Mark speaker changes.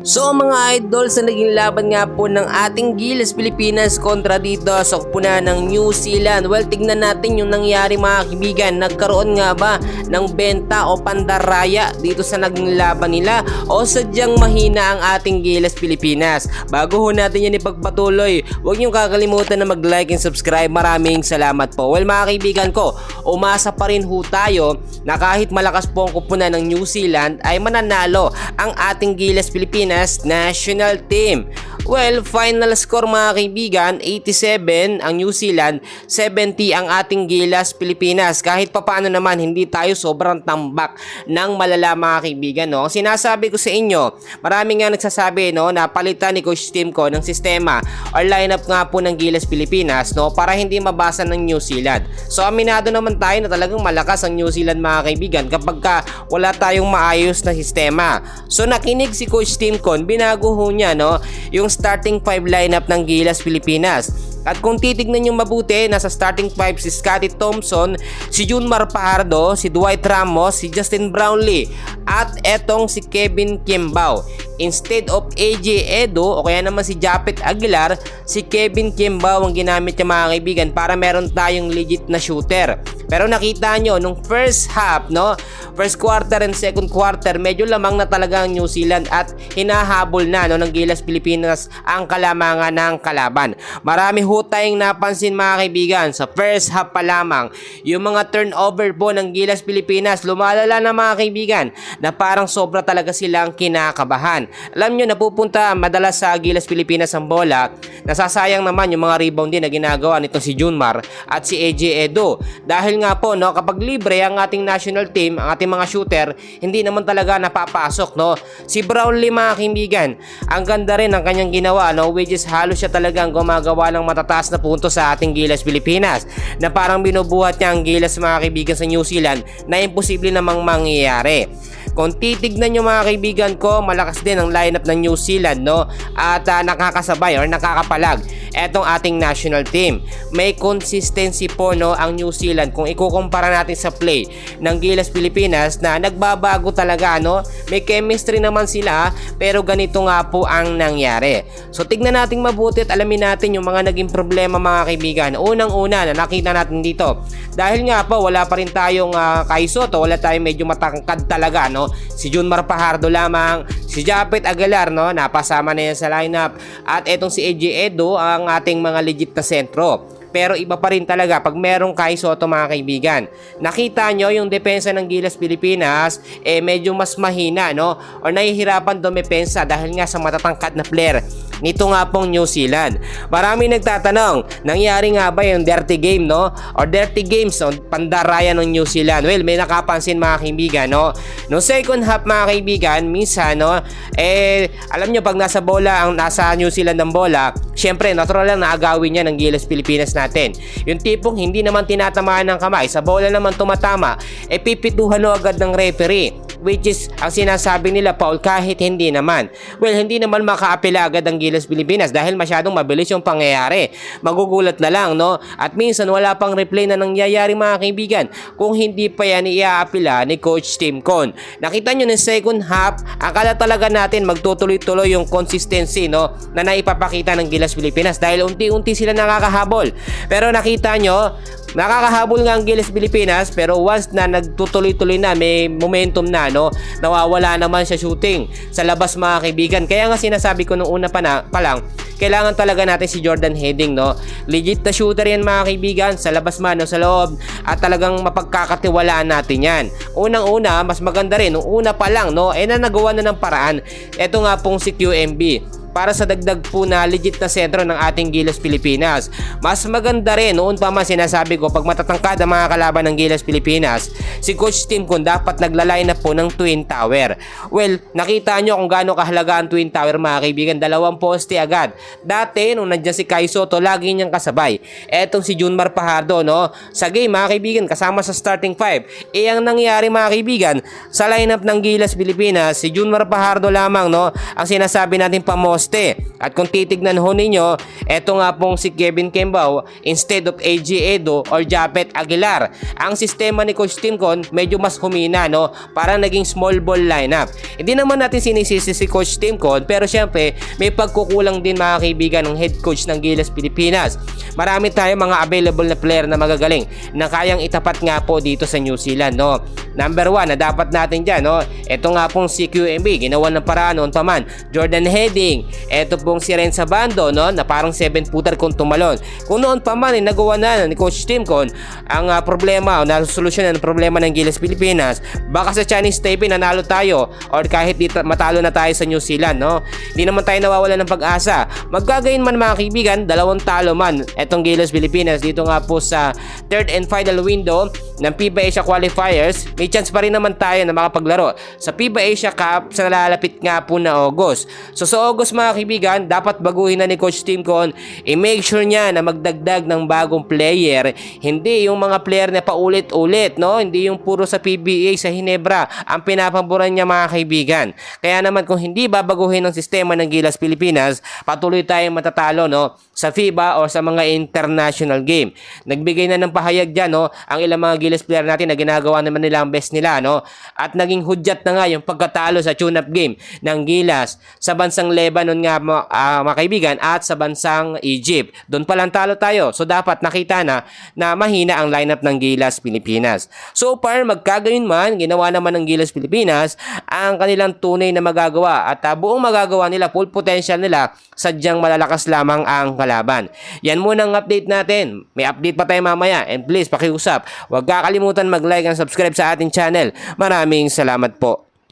Speaker 1: So mga idol, sa naging laban nga po ng ating Gilas Pilipinas kontra dito sa kupunan ng New Zealand. Well, tignan natin yung nangyari mga kaibigan. Nagkaroon nga ba ng benta o pandaraya dito sa naging laban nila o sadyang mahina ang ating Gilas Pilipinas? Bago ho natin yan ipagpatuloy, huwag niyong kakalimutan na mag-like and subscribe. Maraming salamat po. Well mga kaibigan ko, umasa pa rin ho tayo na kahit malakas po ang kupunan ng New Zealand ay mananalo ang ating Gilas Pilipinas national team. Well, final score mga kaibigan, 87 ang New Zealand, 70 ang ating Gilas Pilipinas. Kahit papaano naman, hindi tayo sobrang tambak ng malala mga kaibigan. No? Sinasabi ko sa inyo, marami nga nagsasabi no, na palitan ni Coach Tim ko ng sistema or lineup nga po ng Gilas Pilipinas no, para hindi mabasa ng New Zealand. So aminado naman tayo na talagang malakas ang New Zealand mga kaibigan kapag wala tayong maayos na sistema. So nakinig si Coach Tim Con, binago ho niya no, yung starting 5 lineup ng Gilas Pilipinas. At kung titignan nyo mabuti, nasa starting 5 si Scotty Thompson, si Junmar Fajardo, si Dwight Ramos, si Justin Brownlee, at etong si Kevin Kimbao. Instead of AJ Edo o kaya naman si Japet Aguilar, si Kevin Kimbao ang ginamit niya mga kaibigan para meron tayong legit na shooter. Pero nakita nyo, nung first half, no, first quarter and second quarter, medyo lamang na talaga ang New Zealand at hinahabol na no, ng Gilas Pilipinas ang kalamangan ng kalaban. Marami ho tayong napansin mga kaibigan, sa first half pa lamang, yung mga turnover po ng Gilas Pilipinas, lumalala na mga kaibigan, na parang sobra talaga silang kinakabahan. Alam nyo, napupunta madalas sa Gilas Pilipinas ang bola, nasasayang naman yung mga rebound din na ginagawa nito si Junmar at si AJ Edo. Dahil nga po, no, kapag libre ang ating national team, ang ating mga shooter, hindi naman talaga napapasok, no. Si Brownlee mga kaibigan, ang ganda rin ng kanyang ginawa, no, which is halos siya talagang gumagawa ng matataas na punto sa ating Gilas Pilipinas, na parang binubuhat niya ang Gilas mga kaibigan sa New Zealand na imposible namang mangyayari. Kung titignan nyo mga kaibigan ko, malakas din ang lineup ng New Zealand no, at nakakasabay or nakakapalag etong ating national team. May consistency po no, ang New Zealand kung ikukumpara natin sa play ng Gilas Pilipinas na nagbabago talaga no. May chemistry naman sila pero ganito nga po ang nangyari. So tignan natin mabuti at alamin natin yung mga naging problema mga kaibigan. Unang-una na nakita natin dito, dahil nga po wala pa rin tayong Kai Sotto, wala tayong medyo matangkad talaga no. Si Junmar Fajardo lamang, si Japet Aguilar no, napasama na yan sa lineup, at etong si AJ Edo ang ating mga legit na sentro. Pero iba pa rin talaga pag merong Kai Sotto mga kaibigan. Nakita nyo yung depensa ng Gilas Pilipinas medyo mas mahina no, or nahihirapan dumepensa dahil nga sa matatangkad na player nito nga pong New Zealand. Marami nagtatanong, nangyari nga ba yung dirty game no, or dirty games no, pandaraya ng New Zealand? Well, may nakapansin mga kaibigan no, no second half mga kaibigan, minsan no, alam nyo pag nasa bola, ang nasa New Zealand ng bola, syempre natural lang na agawin niya ng Gilas Pilipinas natin. Yung tipong hindi naman tinatamaan ng kamay, sa bola naman tumatama, pipituhan no agad ng referee, which is ang sinasabi nila foul kahit hindi naman. Well, hindi naman makaapela agad ang Gilas Pilipinas dahil masyadong mabilis yung pangyayari. Magugulat na lang no, at minsan wala pang replay na nangyayari mga kaibigan kung hindi pa yan iaapela ni Coach Tim Con. Nakita nyo ng second half, akala talaga natin magtutuloy-tuloy yung consistency no, na naipapakita ng Gilas Pilipinas dahil unti-unti sila nakakahabol. Pero nakita nyo, nakakahabol nga ang Gilas Pilipinas, pero once na nagtutuloy-tuloy na, may momentum na no, nawawala naman sa shooting sa labas mga kaibigan. Kaya nga sinasabi ko nung una pa lang, kailangan talaga natin si Jordan Heading no. Legit na shooter yan mga kaibigan, sa labas man o sa loob, at talagang mapagkakatiwalaan natin yan. Unang-una, mas maganda rin nung una pa lang no, na nagawa na ng paraan. Ito nga pong si QMB para sa dagdag po na legit na sentro ng ating Gilas Pilipinas. Mas maganda rin, noon pa man sinasabi ko, pag matatangkad ang mga kalaban ng Gilas Pilipinas, si Coach Tim Con dapat naglaline na po ng Twin Tower. Well, nakita nyo kung gaano kahalaga ang Twin Tower mga kaibigan, 2 poste agad. Dati, nung nandiyan si Kai Sotto, lagi niyang kasabay. Etong si Junmar Fajardo, no, sa game mga kaibigan, kasama sa starting 5. Ang nangyari mga kaibigan, sa lineup ng Gilas Pilipinas, si Junmar Fajardo lamang, no, ang sinasabi natin pamos poste. At kung titignan ho ninyo, eto nga pong si Kevin Kembao instead of AJ Edo or Japet Aguilar. Ang sistema ni Coach Timcon medyo mas humina, no? Parang naging small ball lineup. Hindi naman natin sinisisi si Coach Timcon, pero syempre may pagkukulang din mga kaibigan ng head coach ng Gilas Pilipinas. Marami tayong mga available na player na magagaling na kayang itapat nga po dito sa New Zealand, no? Number 1 na dapat natin dyan, no? Ito nga pong si QMB, ginawa ng paraan noon pa man. Jordan Heading, ito pong si Renza Bando, no? Na parang 7-footer kung tumalon. Kung noon pa man, nagawa na ni Coach Timcon ang problema o nasolusyonan ng problema ng Gilas Pilipinas, baka sa Chinese Taipei nanalo tayo or kahit matalo na tayo sa New Zealand, no? Hindi naman tayo nawawalan ng pag-asa. Maggagayin man mga kaibigan, 2 talo man etong Gilas Pilipinas dito nga po sa third and final window ng FIBA Asia Qualifiers. May chance pa rin naman tayo na makapaglaro sa FIBA Asia Cup sa nalalapit nga po na August. So sa August mga kaibigan, dapat baguhin na ni Coach Timcon, i-make sure niya na magdagdag ng bagong player, hindi yung mga player na paulit-ulit, no? Hindi yung puro sa PBA sa Hinebra ang pinapaboran niya mga kaibigan. Kaya naman kung hindi babaguhin ang sistema ng Gilas Pilipinas, patuloy tayong matatalo, no? Sa FIBA o sa mga international game. Nagbigay na ng pahayag dyan, no? Ang ilang mga Gilas player natin na ginagawa naman nila ang best nila, no? At naging hudyat na nga yung pagkatalo sa tune-up game ng Gilas sa bansang Lebanon nga mga kaibigan at sa bansang Egypt. Doon pa lang talo tayo. So dapat nakita na mahina ang lineup ng Gilas Pilipinas. So far, magkagayon man, ginawa naman ng Gilas Pilipinas ang kanilang tunay na magagawa at buong magagawa nila, full potential nila, sadyang malalakas lamang ang kalaban. Yan muna ang update natin. May update pa tayo mamaya and please pakiusap, huwag kakalimutan mag-like and subscribe sa ating channel. Maraming salamat po.